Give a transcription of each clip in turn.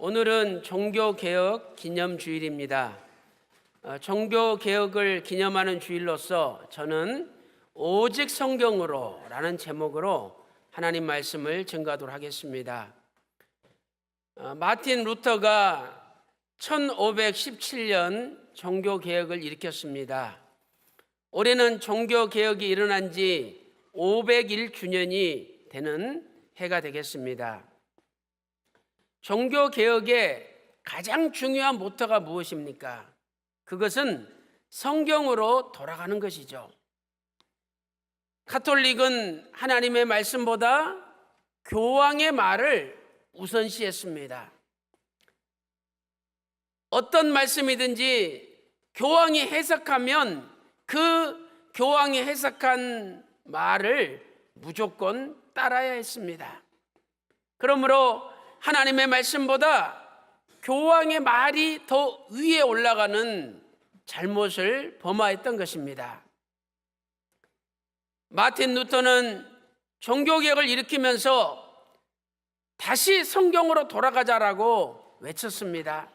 오늘은 종교개혁 기념주일입니다. 종교개혁을 기념하는 주일로서 저는 오직 성경으로 라는 제목으로 하나님 말씀을 증거하도록 하겠습니다. 마틴 루터가 1517년 종교개혁을 일으켰습니다. 올해는 종교개혁이 일어난 지 501 주년이 되는 해가 되겠습니다. 종교개혁의 가장 중요한 모토가 무엇입니까? 그것은 성경으로 돌아가는 것이죠. 가톨릭은 하나님의 말씀보다 교황의 말을 우선시했습니다. 어떤 말씀이든지 교황이 해석하면 그 교황이 해석한 말을 무조건 따라야 했습니다. 그러므로 하나님의 말씀보다 교황의 말이 더 위에 올라가는 잘못을 범하였던 것입니다. 마틴 루터는 종교개혁을 일으키면서 다시 성경으로 돌아가자라고 외쳤습니다.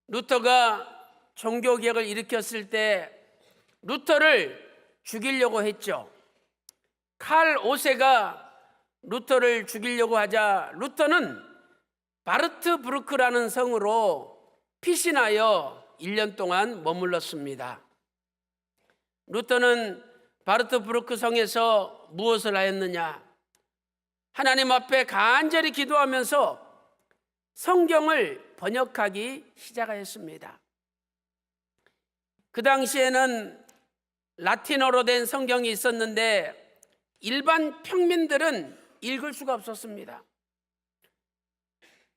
루터가 종교개혁을 일으켰을 때 루터를 죽이려고 했죠. 칼 5세가 루터를 죽이려고 하자 루터는 바르트브루크라는 성으로 피신하여 1년 동안 머물렀습니다. 루터는 바르트브루크 성에서 무엇을 하였느냐? 하나님 앞에 간절히 기도하면서 성경을 번역하기 시작하였습니다. 그 당시에는 라틴어로 된 성경이 있었는데 일반 평민들은 읽을 수가 없었습니다.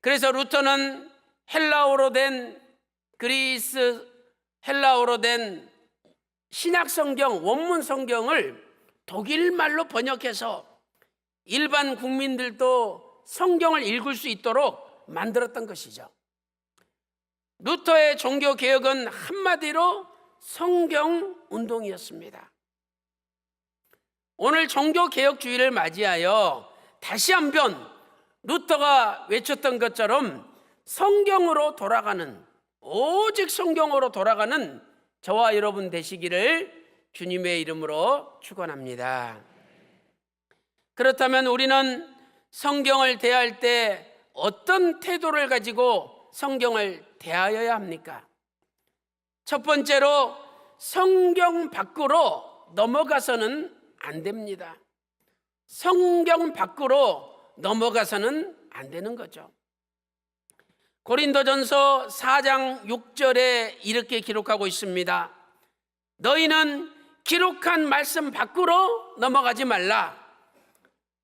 그래서 루터는 헬라어로 된 헬라어로 된 신약 성경, 원문 성경을 독일말로 번역해서 일반 국민들도 성경을 읽을 수 있도록 만들었던 것이죠. 루터의 종교 개혁은 한마디로 성경 운동이었습니다. 오늘 종교 개혁 주일을 맞이하여 다시 한번 루터가 외쳤던 것처럼 성경으로 돌아가는, 오직 성경으로 돌아가는 저와 여러분 되시기를 주님의 이름으로 축원합니다. 그렇다면 우리는 성경을 대할 때 어떤 태도를 가지고 성경을 대하여야 합니까? 첫 번째로 성경 밖으로 넘어가서는 안 됩니다. 성경 밖으로 넘어가서는 안 되는 거죠. 고린도전서 4장 6절에 이렇게 기록하고 있습니다. 너희는 기록한 말씀 밖으로 넘어가지 말라.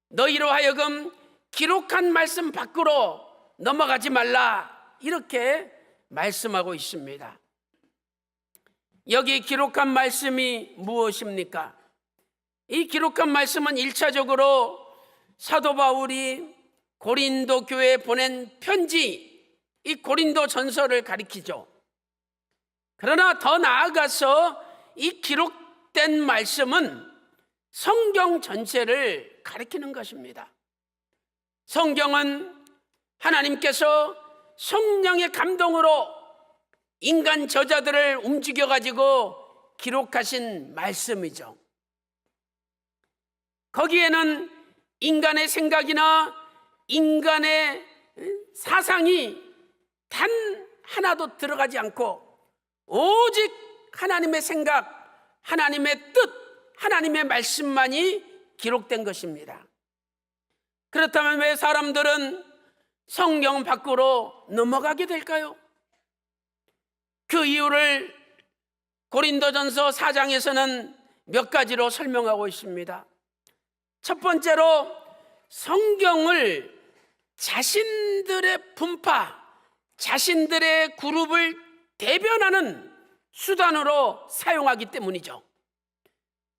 너희로 하여금 기록한 말씀 밖으로 넘어가지 말라. 이렇게 말씀하고 있습니다. 여기 기록한 말씀이 무엇입니까? 이 기록한 말씀은 1차적으로 사도 바울이 고린도 교회에 보낸 편지, 이 고린도 전서를 가리키죠. 그러나 더 나아가서 이 기록된 말씀은 성경 전체를 가리키는 것입니다. 성경은 하나님께서 성령의 감동으로 인간 저자들을 움직여가지고 기록하신 말씀이죠. 거기에는 인간의 생각이나 인간의 사상이 단 하나도 들어가지 않고 오직 하나님의 생각, 하나님의 뜻, 하나님의 말씀만이 기록된 것입니다. 그렇다면 왜 사람들은 성경 밖으로 넘어가게 될까요? 그 이유를 고린도전서 4장에서는 몇 가지로 설명하고 있습니다. 첫 번째로 성경을 자신들의 분파, 자신들의 그룹을 대변하는 수단으로 사용하기 때문이죠.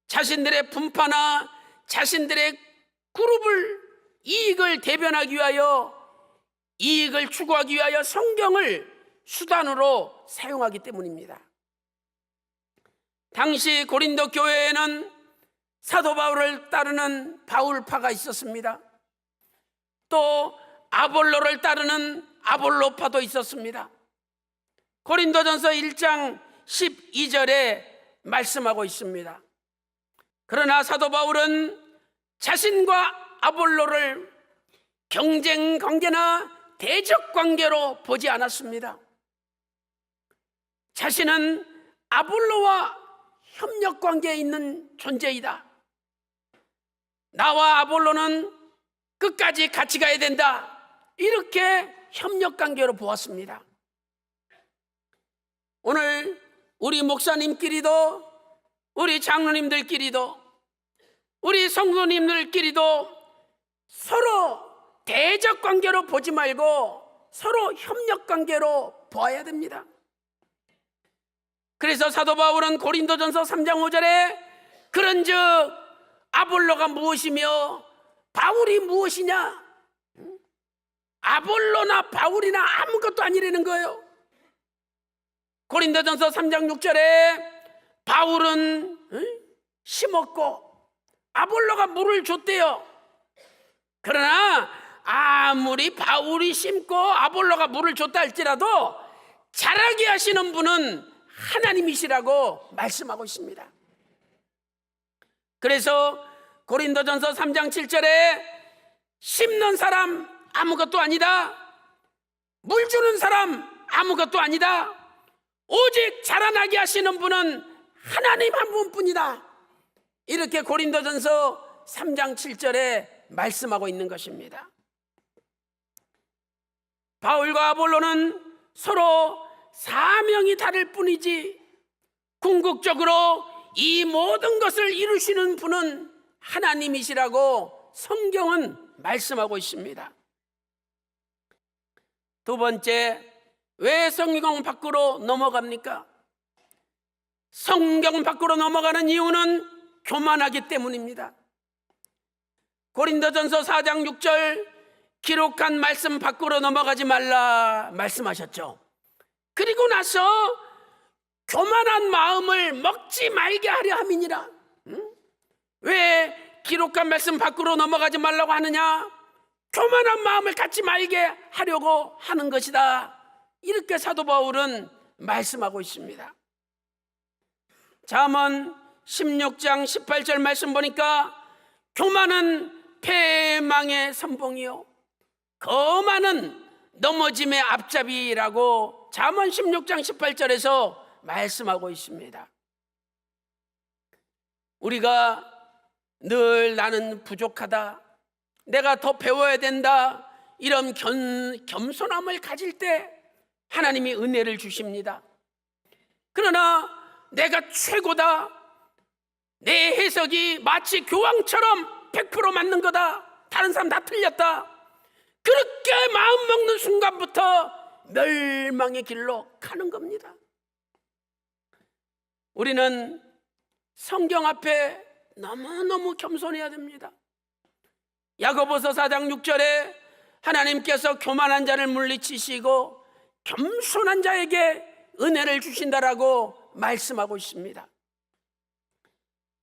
자신들의 분파나 자신들의 그룹을 이익을 대변하기 위하여, 이익을 추구하기 위하여 성경을 수단으로 사용하기 때문입니다. 당시 고린도 교회에는 사도 바울을 따르는 바울파가 있었습니다. 또 아볼로를 따르는 아볼로파도 있었습니다. 고린도전서 1장 12절에 말씀하고 있습니다. 그러나 사도 바울은 자신과 아볼로를 경쟁 관계나 대적 관계로 보지 않았습니다. 자신은 아볼로와 협력 관계에 있는 존재이다. 나와 아볼로는 끝까지 같이 가야 된다. 이렇게 협력 관계로 보았습니다. 오늘 우리 목사님끼리도, 우리 장로님들끼리도, 우리 성도님들끼리도 서로 대적 관계로 보지 말고 서로 협력 관계로 보아야 됩니다. 그래서 사도 바울은 고린도전서 3장 5절에 그런즉 아볼로가 무엇이며 바울이 무엇이냐? 아볼로나 바울이나 아무것도 아니라는 거예요. 고린도전서 3장 6절에 바울은 심었고 아볼로가 물을 줬대요. 그러나 아무리 바울이 심고 아볼로가 물을 줬다 할지라도 자라게 하시는 분은 하나님이시라고 말씀하고 있습니다. 그래서 고린도전서 3장 7절에 심는 사람 아무것도 아니다, 물 주는 사람 아무것도 아니다, 오직 자라나게 하시는 분은 하나님 한 분뿐이다. 이렇게 고린도전서 3장 7절에 말씀하고 있는 것입니다. 바울과 아볼로는 서로 사명이 다를 뿐이지 궁극적으로 이 모든 것을 이루시는 분은 하나님이시라고 성경은 말씀하고 있습니다. 두 번째, 왜 성경 밖으로 넘어갑니까? 성경 밖으로 넘어가는 이유는 교만하기 때문입니다. 고린도전서 4장 6절 기록한 말씀 밖으로 넘어가지 말라 말씀하셨죠. 그리고 나서 교만한 마음을 먹지 말게 하려 함이니라. 왜 기록한 말씀 밖으로 넘어가지 말라고 하느냐? 교만한 마음을 갖지 말게 하려고 하는 것이다. 이렇게 사도 바울은 말씀하고 있습니다. 잠언 16장 18절 말씀 보니까 교만은 패망의 선봉이요 거만은 넘어짐의 앞잡이라고 잠언 16장 18절에서 말씀하고 있습니다. 우리가 늘 나는 부족하다, 내가 더 배워야 된다, 이런 겸손함을 가질 때 하나님이 은혜를 주십니다. 그러나 내가 최고다, 내 해석이 마치 교황처럼 100% 맞는 거다, 다른 사람 다 틀렸다, 그렇게 마음 먹는 순간부터 멸망의 길로 가는 겁니다. 우리는 성경 앞에 너무너무 겸손해야 됩니다. 야고보서 4장 6절에 하나님께서 교만한 자를 물리치시고 겸손한 자에게 은혜를 주신다라고 말씀하고 있습니다.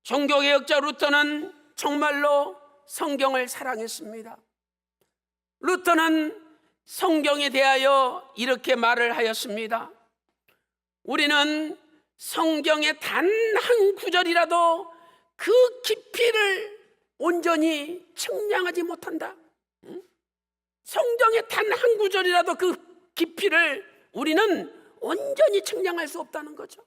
종교개혁자 루터는 정말로 성경을 사랑했습니다. 루터는 성경에 대하여 이렇게 말을 하였습니다. 우리는 성경의 단 한 구절이라도 그 깊이를 온전히 측량하지 못한다. 성경의 단 한 구절이라도 그 깊이를 우리는 온전히 측량할 수 없다는 거죠.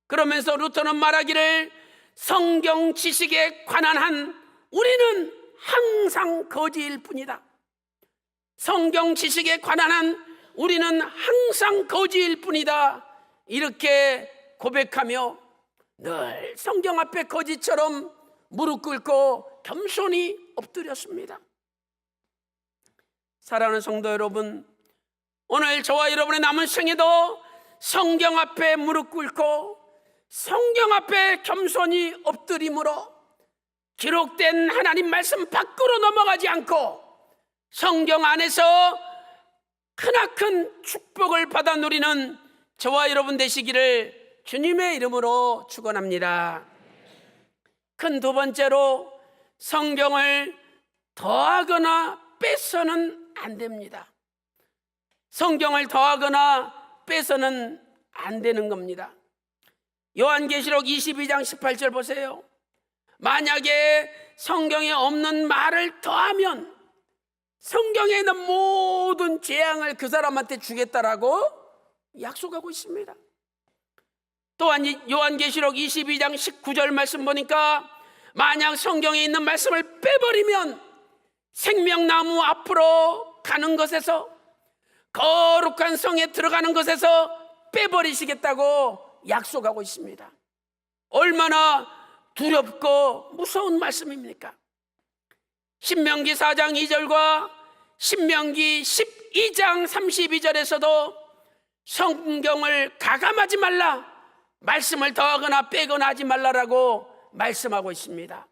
그러면서 루터는 말하기를 성경 지식에 관한 한 우리는 항상 거지일 뿐이다. 성경 지식에 관한 한 우리는 항상 거지일 뿐이다. 이렇게 고백하며 늘 성경 앞에 거지처럼 무릎 꿇고 겸손히 엎드렸습니다. 사랑하는 성도 여러분, 오늘 저와 여러분의 남은 생에도 성경 앞에 무릎 꿇고 성경 앞에 겸손히 엎드림으로 기록된 하나님 말씀 밖으로 넘어가지 않고 성경 안에서 크나큰 축복을 받아 누리는 저와 여러분 되시기를 주님의 이름으로 축원합니다. 큰 두 번째로 성경을 더하거나 빼서는 안 됩니다. 성경을 더하거나 빼서는 안 되는 겁니다. 요한계시록 22장 18절 보세요. 만약에 성경에 없는 말을 더하면 성경에 있는 모든 재앙을 그 사람한테 주겠다라고 약속하고 있습니다. 또한 요한계시록 22장 19절 말씀 보니까 만약 성경에 있는 말씀을 빼버리면 생명나무 앞으로 가는 것에서, 거룩한 성에 들어가는 것에서 빼버리시겠다고 약속하고 있습니다. 얼마나 두렵고 무서운 말씀입니까? 신명기 4장 2절과 신명기 12장 32절에서도 성경을 가감하지 말라, 말씀을 더하거나 빼거나 하지 말라라고 말씀하고 있습니다.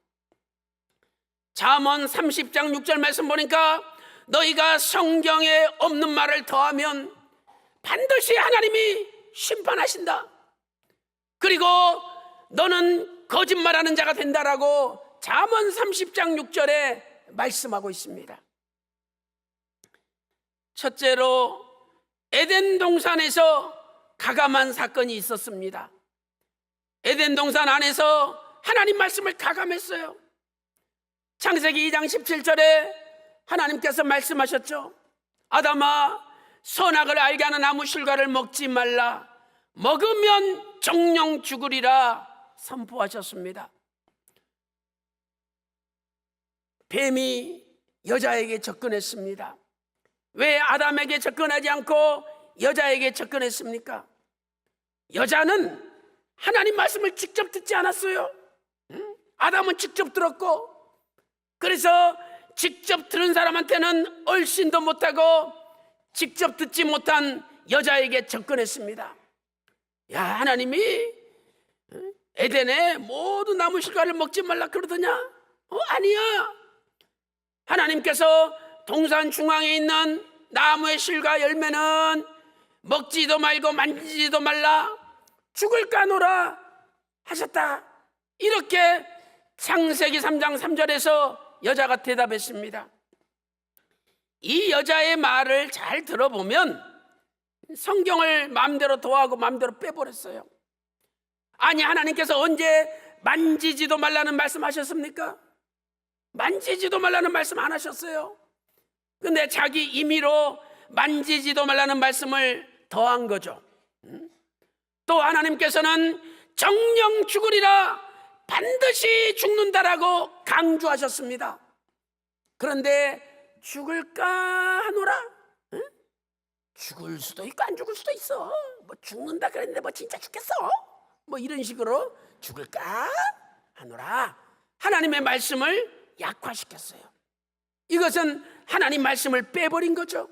잠언 30장 6절 말씀 보니까 너희가 성경에 없는 말을 더하면 반드시 하나님이 심판하신다. 그리고 너는 거짓말하는 자가 된다라고 잠언 30장 6절에 말씀하고 있습니다. 첫째로 에덴 동산에서 가감한 사건이 있었습니다. 에덴 동산 안에서 하나님 말씀을 가감했어요. 창세기 2장 17절에 하나님께서 말씀하셨죠. 아담아, 선악을 알게 하는 나무 실과를 먹지 말라. 먹으면 정령 죽으리라 선포하셨습니다. 뱀이 여자에게 접근했습니다. 왜 아담에게 접근하지 않고 여자에게 접근했습니까? 여자는 하나님 말씀을 직접 듣지 않았어요. 아담은 직접 들었고, 그래서 직접 들은 사람한테는 얼씬도 못하고 직접 듣지 못한 여자에게 접근했습니다. 야, 하나님이 에덴에 모든 나무 실과를 먹지 말라 그러더냐? 아니야. 하나님께서 동산 중앙에 있는 나무의 실과 열매는 먹지도 말고 만지지도 말라, 죽을까 하노라 하셨다. 이렇게 창세기 3장 3절에서 여자가 대답했습니다. 이 여자의 말을 잘 들어보면 성경을 마음대로 더하고 마음대로 빼버렸어요. 아니, 하나님께서 언제 만지지도 말라는 말씀하셨습니까? 만지지도 말라는 말씀 안 하셨어요. 근데 자기 임의로 만지지도 말라는 말씀을 더한 거죠. 또 하나님께서는 정령 죽으리라, 반드시 죽는다라고 강조하셨습니다. 그런데 죽을까 하노라? 죽을 수도 있고 안 죽을 수도 있어. 뭐 죽는다 그랬는데 뭐 진짜 죽겠어? 뭐 이런 식으로 죽을까 하노라, 하나님의 말씀을 약화시켰어요. 이것은 하나님 말씀을 빼버린 거죠.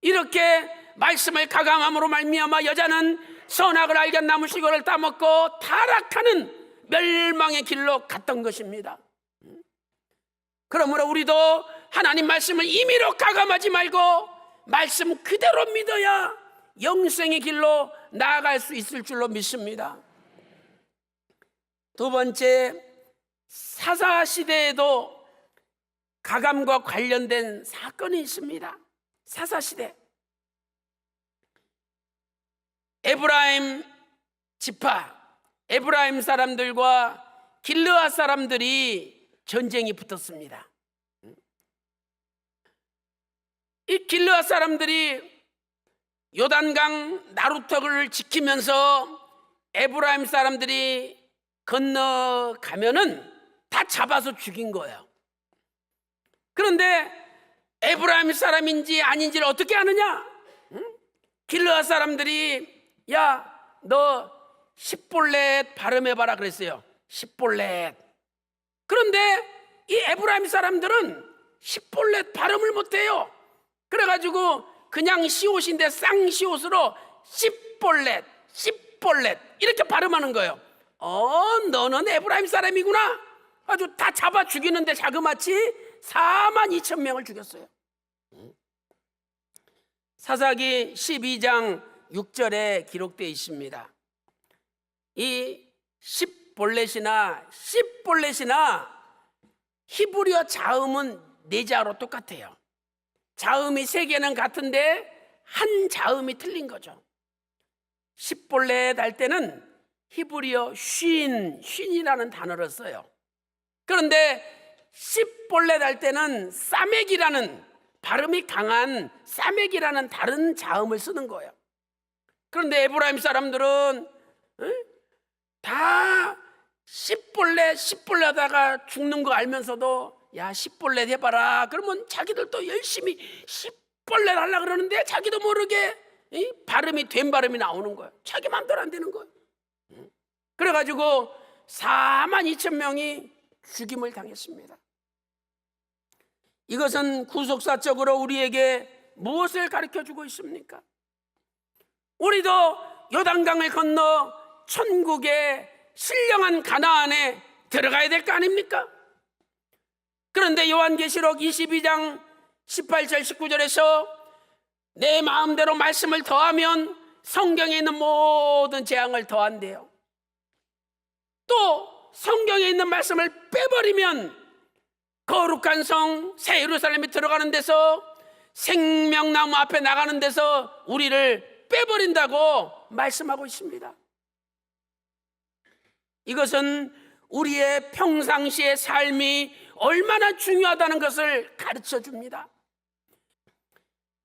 이렇게 말씀을 가감함으로 말미암아 여자는 선악을 알게 한 나무 실과를 따먹고 타락하는 멸망의 길로 갔던 것입니다. 그러므로 우리도 하나님 말씀을 임의로 가감하지 말고 말씀 그대로 믿어야 영생의 길로 나아갈 수 있을 줄로 믿습니다. 두 번째, 사사시대에도 가감과 관련된 사건이 있습니다. 사사시대, 에브라임 지파, 에브라임 사람들과 길르앗 사람들이 전쟁이 붙었습니다. 이 길르앗 사람들이 요단강 나루터를 지키면서 에브라임 사람들이 건너가면은 다 잡아서 죽인 거예요. 그런데 에브라임 사람인지 아닌지를 어떻게 아느냐? 길르앗 사람들이 야, 너 십볼렛 발음해봐라 그랬어요. 십볼렛. 그런데 이 에브라임 사람들은 십볼렛 발음을 못해요. 그래가지고 그냥 시옷인데 쌍시옷으로 십볼렛, 십볼렛 이렇게 발음하는 거예요. 너는 에브라임 사람이구나. 아주 다 잡아 죽이는데 자그마치 42,000명을 죽였어요. 사사기 12장 6절에 기록되어 있습니다. 이 십볼렛이나 십볼렛이나 히브리어 자음은 네 자로 똑같아요. 자음이 세 개는 같은데 한 자음이 틀린 거죠. 십볼레 달 때는 히브리어 쉰이라는 단어를 써요. 그런데 십볼레 달 때는 사맥이라는, 발음이 강한 사맥이라는 다른 자음을 쓰는 거예요. 그런데 에브라임 사람들은 다 십볼레 하다가 죽는 거 알면서도 야, 십볼레 해봐라. 그러면 자기들도 열심히 십볼레 하려고 그러는데 자기도 모르게 발음이 된 발음이 나오는 거예요. 자기 마음대로 안 되는 거예요. 그래가지고 42,000명이 죽임을 당했습니다. 이것은 구속사적으로 우리에게 무엇을 가르쳐주고 있습니까? 우리도 요단강을 건너 천국의 신령한 가나안에 들어가야 될 거 아닙니까? 그런데 요한계시록 22장 18절 19절에서 내 마음대로 말씀을 더하면 성경에 있는 모든 재앙을 더한대요. 또 성경에 있는 말씀을 빼버리면 거룩한 성 새 예루살렘에 들어가는 데서 생명나무 앞에 나가는 데서 우리를 빼버린다고 말씀하고 있습니다. 이것은 우리의 평상시의 삶이 얼마나 중요하다는 것을 가르쳐 줍니다.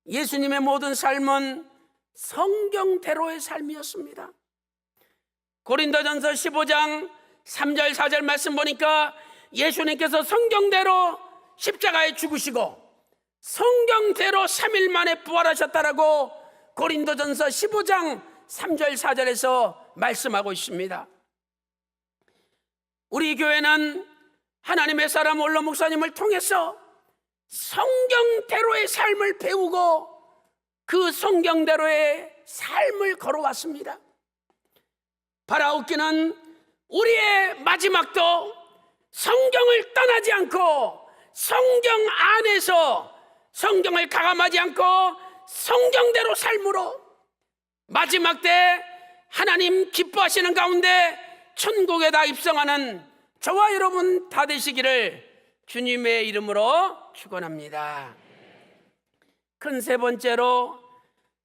예수님의 모든 삶은 성경대로의 삶이었습니다. 고린도전서 15장 3절 4절 말씀 보니까 예수님께서 성경대로 십자가에 죽으시고 성경대로 3일 만에 부활하셨다라고 고린도전서 15장 3절 4절에서 말씀하고 있습니다. 우리 교회는 하나님의 사람 원로 목사님을 통해서 성경대로의 삶을 배우고 그 성경대로의 삶을 걸어왔습니다. 바라옵기는 우리의 마지막도 성경을 떠나지 않고 성경 안에서 성경을 가감하지 않고 성경대로 삶으로 마지막 때 하나님 기뻐하시는 가운데 천국에 다 입성하는 저와 여러분 다 되시기를 주님의 이름으로 축원합니다. 큰 세 번째로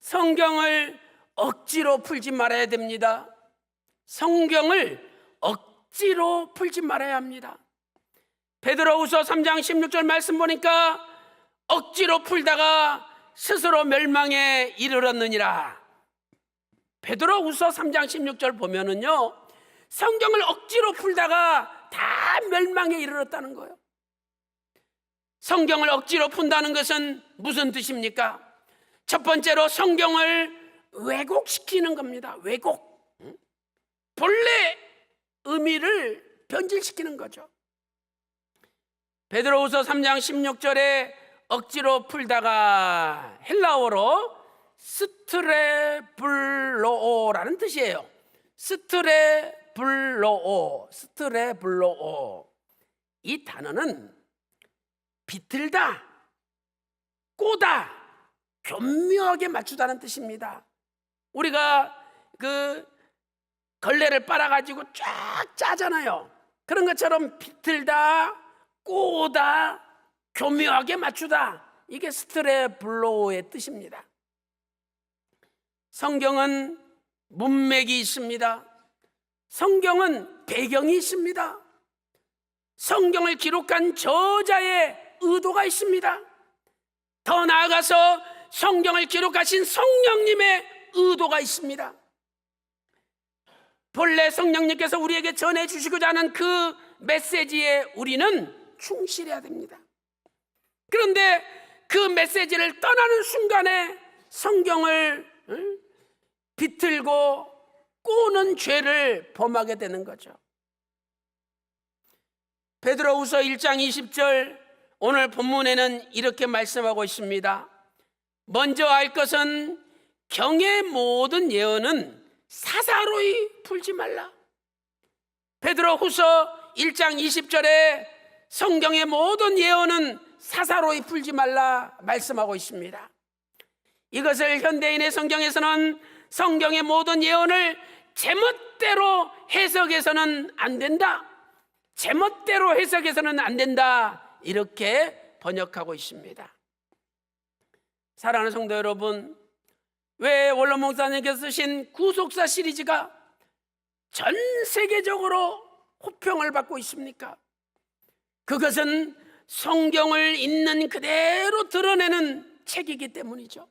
성경을 억지로 풀지 말아야 됩니다. 성경을 억지로 풀지 말아야 합니다. 베드로후서 3장 16절 말씀 보니까 억지로 풀다가 스스로 멸망에 이르렀느니라. 베드로후서 3장 16절 보면은요, 성경을 억지로 풀다가 다 멸망에 이르렀다는 거예요. 성경을 억지로 푼다는 것은 무슨 뜻입니까? 첫 번째로 성경을 왜곡시키는 겁니다. 왜곡. 본래 의미를 변질시키는 거죠. 베드로후서 3장 16절에 억지로 풀다가 헬라어로 스트레블로오라는 뜻이에요. 스트레블로오. 이 단어는 비틀다, 꼬다, 교묘하게 맞추다는 뜻입니다. 우리가 그 걸레를 빨아가지고 쫙 짜잖아요. 그런 것처럼 비틀다, 꼬다, 교묘하게 맞추다. 이게 스트레블로의 뜻입니다. 성경은 문맥이 있습니다. 성경은 배경이 있습니다. 성경을 기록한 저자의 의도가 있습니다. 더 나아가서 성경을 기록하신 성령님의 의도가 있습니다. 본래 성령님께서 우리에게 전해주시고자 하는 그 메시지에 우리는 충실해야 됩니다. 그런데 그 메시지를 떠나는 순간에 성경을 비틀고 꼬는 죄를 범하게 되는 거죠. 베드로후서 1장 20절 오늘 본문에는 이렇게 말씀하고 있습니다. 먼저 알 것은 경의 모든 예언은 사사로이 풀지 말라. 베드로후서 1장 20절에 성경의 모든 예언은 사사로이 풀지 말라 말씀하고 있습니다. 이것을 현대인의 성경에서는 성경의 모든 예언을 제멋대로 해석해서는 안 된다. 제멋대로 해석해서는 안 된다. 이렇게 번역하고 있습니다. 사랑하는 성도 여러분, 왜 원로 목사님께서 쓰신 구속사 시리즈가 전 세계적으로 호평을 받고 있습니까? 그것은 성경을 있는 그대로 드러내는 책이기 때문이죠.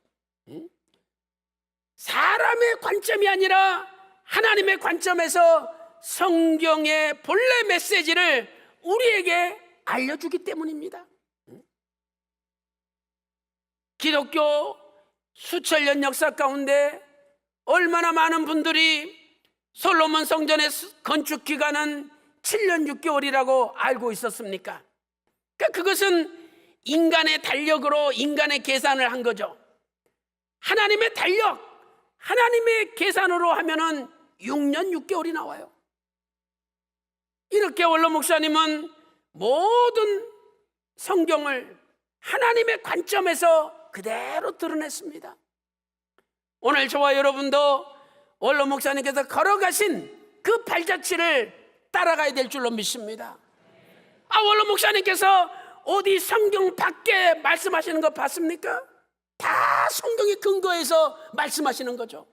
사람의 관점이 아니라 하나님의 관점에서 성경의 본래 메시지를 우리에게 알려주기 때문입니다. 기독교 수천 년 역사 가운데 얼마나 많은 분들이 솔로몬 성전의 건축 기간은 7년 6개월이라고 알고 있었습니까? 그러니까 그것은 인간의 달력으로 인간의 계산을 한 거죠. 하나님의 달력, 하나님의 계산으로 하면은 6년 6개월이 나와요. 이렇게 원로 목사님은 모든 성경을 하나님의 관점에서 그대로 드러냈습니다. 오늘 저와 여러분도 원로 목사님께서 걸어가신 그 발자취를 따라가야 될 줄로 믿습니다. 원로 목사님께서 어디 성경 밖에 말씀하시는 거 봤습니까? 다 성경에 근거해서 말씀하시는 거죠.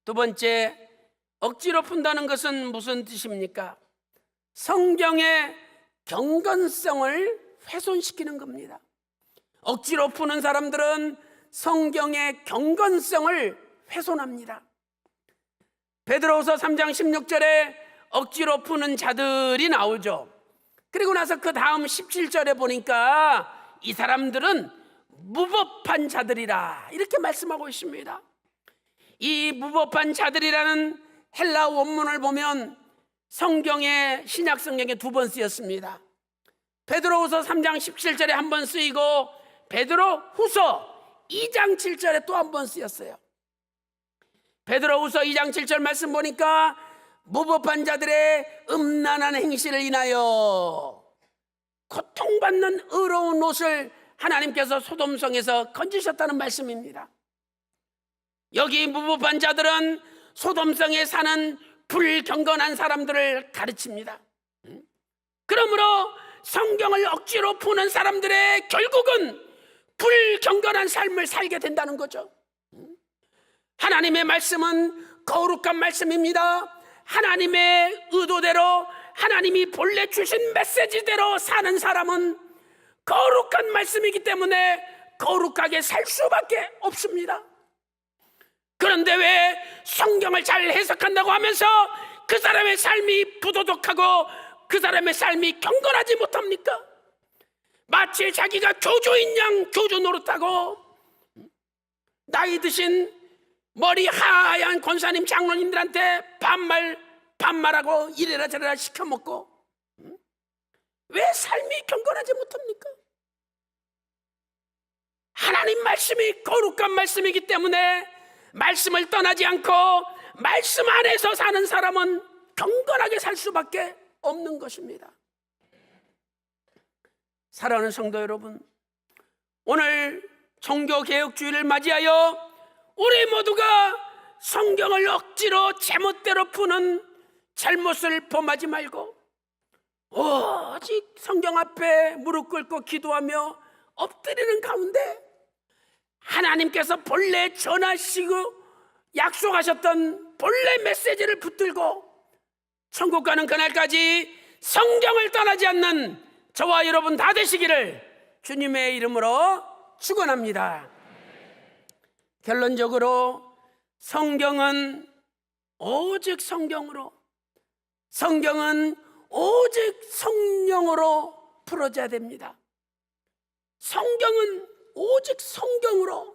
두 번째, 억지로 푼다는 것은 무슨 뜻입니까? 성경의 경건성을 훼손시키는 겁니다. 억지로 푸는 사람들은 성경의 경건성을 훼손합니다. 베드로후서 3장 16절에 억지로 푸는 자들이 나오죠. 그리고 나서 그 다음 17절에 보니까 이 사람들은 무법한 자들이라 이렇게 말씀하고 있습니다. 이 무법한 자들이라는 헬라 원문을 보면 성경의 신약 성경에 2번 쓰였습니다. 베드로후서 3장 17절에 한 번 쓰이고 베드로후서 2장 7절에 또 한 번 쓰였어요. 베드로후서 2장 7절 말씀 보니까 무법한 자들의 음란한 행실을 인하여 고통받는 의로운 옷을 하나님께서 소돔성에서 건지셨다는 말씀입니다. 여기 무법한 자들은 소돔성에 사는 불경건한 사람들을 가르칩니다. 그러므로 성경을 억지로 푸는 사람들의 결국은 불경건한 삶을 살게 된다는 거죠. 하나님의 말씀은 거룩한 말씀입니다. 하나님의 의도대로 하나님이 본래 주신 메시지대로 사는 사람은 거룩한 말씀이기 때문에 거룩하게 살 수밖에 없습니다. 그런데 왜 성경을 잘 해석한다고 하면서 그 사람의 삶이 부도덕하고 그 사람의 삶이 경건하지 못합니까? 마치 자기가 교주인 양 교주 노릇하고 나이 드신 머리 하얀 권사님 장로님들한테 반말하고 이래라 저래라 시켜먹고 왜 삶이 경건하지 못합니까? 하나님 말씀이 거룩한 말씀이기 때문에 말씀을 떠나지 않고 말씀 안에서 사는 사람은 경건하게 살 수밖에 없는 것입니다. 사랑하는 성도 여러분, 오늘 종교개혁주의를 맞이하여 우리 모두가 성경을 억지로 제멋대로 푸는 잘못을 범하지 말고 오직 성경 앞에 무릎 꿇고 기도하며 엎드리는 가운데 하나님께서 본래 전하시고 약속하셨던 본래 메시지를 붙들고 천국 가는 그날까지 성경을 떠나지 않는 저와 여러분 다 되시기를 주님의 이름으로 축원합니다. 결론적으로 성경은 오직 성경으로, 성경은 오직 성령으로 풀어져야 됩니다. 성경은 오직 성경으로,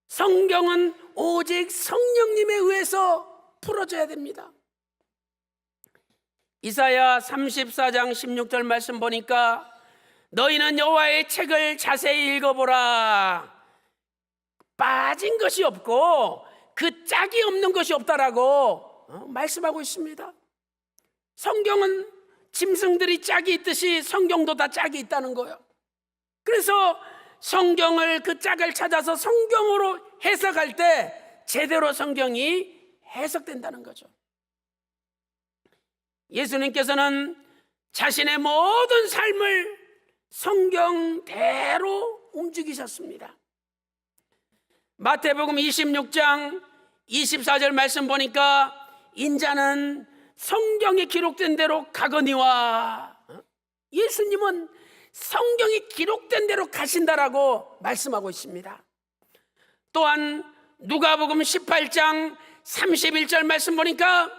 성경은 오직 성령님에 의해서 풀어져야 됩니다. 이사야 34장 16절 말씀 보니까 너희는 여호와의 책을 자세히 읽어보라. 빠진 것이 없고 그 짝이 없는 것이 없다라고 말씀하고 있습니다. 성경은 짐승들이 짝이 있듯이 성경도 다 짝이 있다는 거예요. 그래서 성경을 그 짝을 찾아서 성경으로 해석할 때 제대로 성경이 해석된다는 거죠. 예수님께서는 자신의 모든 삶을 성경대로 움직이셨습니다. 마태복음 26장 24절 말씀 보니까 인자는 성경에 기록된 대로 가거니와, 예수님은 성경이 기록된 대로 가신다라고 말씀하고 있습니다. 또한 누가복음 18장 31절 말씀 보니까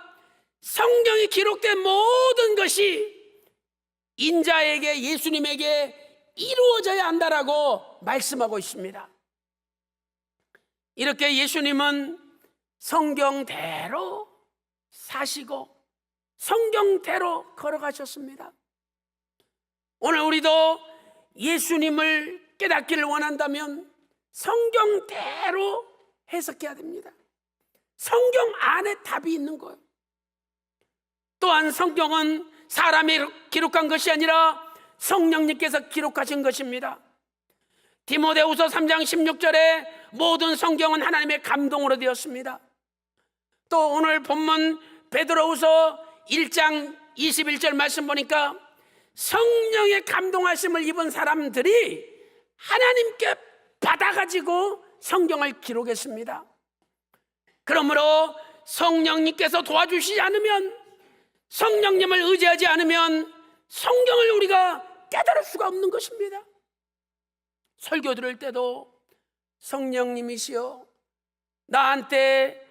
성경이 기록된 모든 것이 인자에게, 예수님에게 이루어져야 한다라고 말씀하고 있습니다. 이렇게 예수님은 성경대로 사시고 성경대로 걸어가셨습니다. 오늘 우리도 예수님을 깨닫기를 원한다면 성경대로 해석해야 됩니다. 성경 안에 답이 있는 거예요. 또한 성경은 사람이 기록한 것이 아니라 성령님께서 기록하신 것입니다. 디모데후서 3장 16절에 모든 성경은 하나님의 감동으로 되었습니다. 또 오늘 본문 베드로후서 1장 21절 말씀 보니까 성령의 감동하심을 입은 사람들이 하나님께 받아가지고 성경을 기록했습니다. 그러므로 성령님께서 도와주시지 않으면, 성령님을 의지하지 않으면 성경을 우리가 깨달을 수가 없는 것입니다. 설교 들을 때도 성령님이시여 나한테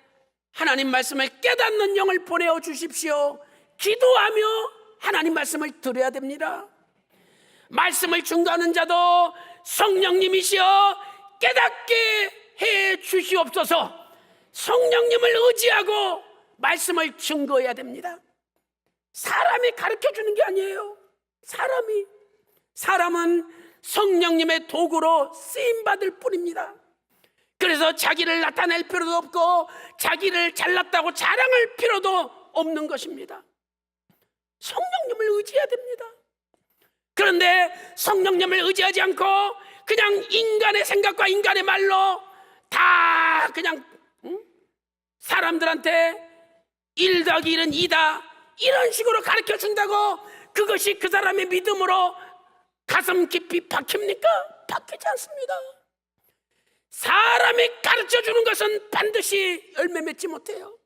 하나님 말씀을 깨닫는 영을 보내어 주십시오, 기도하며 하나님 말씀을 들어야 됩니다. 말씀을 증거하는 자도 성령님이시여 깨닫게 해 주시옵소서, 성령님을 의지하고 말씀을 증거해야 됩니다. 사람이 가르쳐 주는 게 아니에요. 사람은 성령님의 도구로 쓰임받을 뿐입니다. 그래서 자기를 나타낼 필요도 없고 자기를 잘났다고 자랑할 필요도 없는 것입니다. 성령님을 의지해야 됩니다. 그런데 성령님을 의지하지 않고 그냥 인간의 생각과 인간의 말로 다 그냥 사람들한테 1 더하기 1은 2다 이런 식으로 가르쳐 준다고 그것이 그 사람의 믿음으로 가슴 깊이 박힙니까? 박히지 않습니다. 사람이 가르쳐 주는 것은 반드시 열매 맺지 못해요.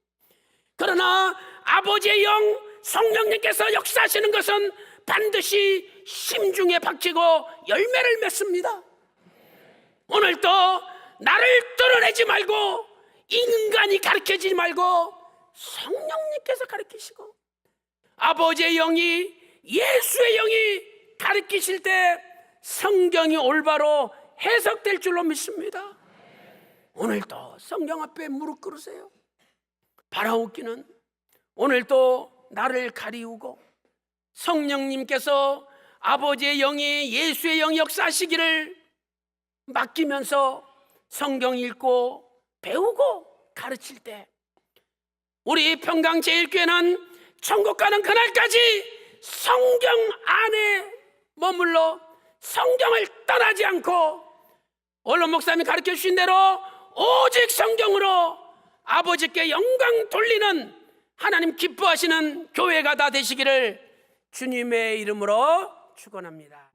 그러나 아버지의 영 성령님께서 역사하시는 것은 반드시 심중에 박히고 열매를 맺습니다. 오늘도 나를 뚫어내지 말고 인간이 가르쳐주지 말고 성령님께서 가르치시고 아버지의 영이, 예수의 영이 가르치실 때 성경이 올바로 해석될 줄로 믿습니다. 오늘도 성경 앞에 무릎 꿇으세요. 바라옵기는 오늘도 나를 가리우고 성령님께서 아버지의 영이, 예수의 영이 역사하시기를 맡기면서 성경 읽고 배우고 가르칠 때 우리 평강제일교회는 천국 가는 그날까지 성경 안에 머물러 성경을 떠나지 않고 오늘 목사님이 가르쳐 주신 대로 오직 성경으로 아버지께 영광 돌리는 하나님 기뻐하시는 교회가 다 되시기를 주님의 이름으로 축원합니다.